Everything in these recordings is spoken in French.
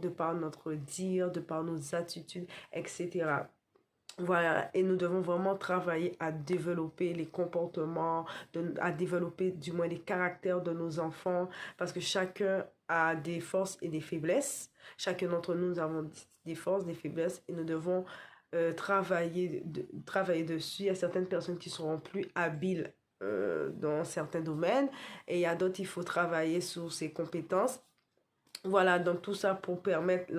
de par notre dire, de par nos attitudes, etc. Voilà, et nous devons vraiment travailler à développer les comportements, à développer du moins les caractères de nos enfants, parce que chacun a des forces et des faiblesses. Chacun d'entre nous avons des forces, des faiblesses, et nous devons travailler dessus. Il y a certaines personnes qui seront plus habiles dans certains domaines, et il y a d'autres, il faut travailler sur ses compétences. Voilà, donc tout ça pour permettre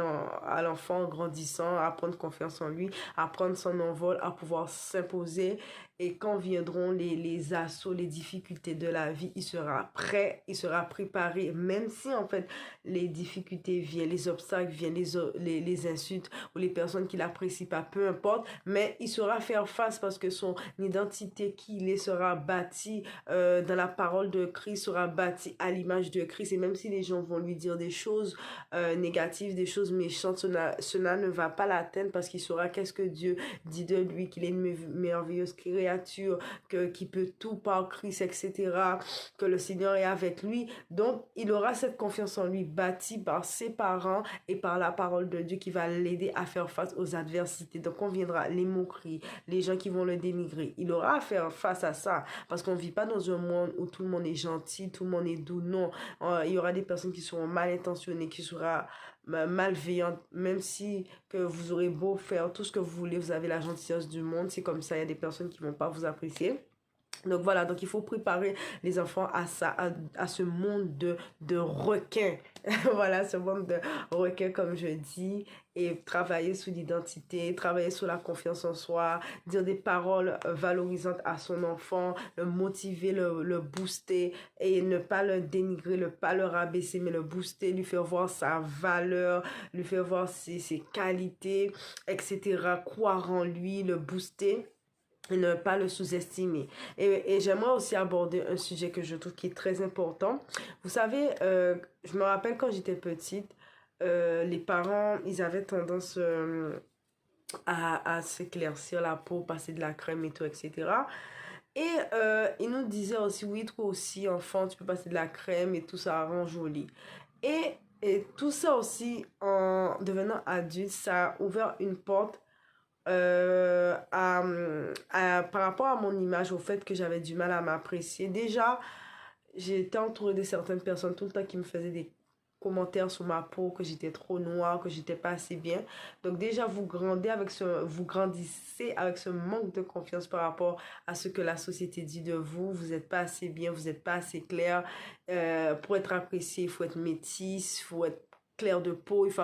à l'enfant grandissant à prendre confiance en lui, à prendre son envol, à pouvoir s'imposer. Et quand viendront les assauts, les difficultés de la vie, il sera prêt, il sera préparé, même si en fait les difficultés viennent, les obstacles viennent, les insultes ou les personnes qui l'apprécient pas, peu importe, mais il saura faire face parce que son identité qui il est sera bâtie dans la parole de Christ, sera bâtie à l'image de Christ. Et même si les gens vont lui dire des choses négatives, des choses méchantes, cela ne va pas l'atteindre parce qu'il saura qu'est-ce que Dieu dit de lui, qu'il est une merveilleuse créature, qui peut tout par Christ, etc., que le Seigneur est avec lui. Donc, il aura cette confiance en lui bâtie par ses parents et par la parole de Dieu qui va l'aider à faire face aux adversités. Donc, on viendra les moqueries, les gens qui vont le dénigrer. Il aura à faire face à ça parce qu'on ne vit pas dans un monde où tout le monde est gentil, tout le monde est doux. Non, il y aura des personnes qui seront mal intentionnées, qui seront malveillantes, même si que vous aurez beau faire tout ce que vous voulez, vous avez la gentillesse du monde, c'est comme ça, il y a des personnes qui vont pas vous apprécier. Donc voilà, donc il faut préparer les enfants à ça, à ce monde de requins. Voilà, ce monde de requins, comme je dis, et travailler sur l'identité, travailler sur la confiance en soi, dire des paroles valorisantes à son enfant, le motiver, le booster, et ne pas le dénigrer, ne pas le rabaisser, mais le booster, lui faire voir sa valeur, lui faire voir ses qualités, etc. Croire en lui, le booster et ne pas le sous-estimer. Et j'aimerais aussi aborder un sujet que je trouve qui est très important. Vous savez, je me rappelle quand j'étais petite, les parents, ils avaient tendance à s'éclaircir la peau, passer de la crème et tout, etc. Et ils nous disaient aussi, oui, toi aussi, enfant, tu peux passer de la crème et tout, ça rend joli. Et tout ça aussi, en devenant adulte, ça a ouvert une porte par rapport à mon image, au fait que j'avais du mal à m'apprécier. Déjà, j'étais entourée de certaines personnes tout le temps qui me faisaient des commentaires sur ma peau, que j'étais trop noire, que j'étais pas assez bien. Donc déjà, vous grandissez avec ce manque de confiance par rapport à ce que la société dit de vous. Vous n'êtes pas assez bien, vous n'êtes pas assez clair. Pour être apprécié, il faut être métisse, il faut être clair de peau, il faut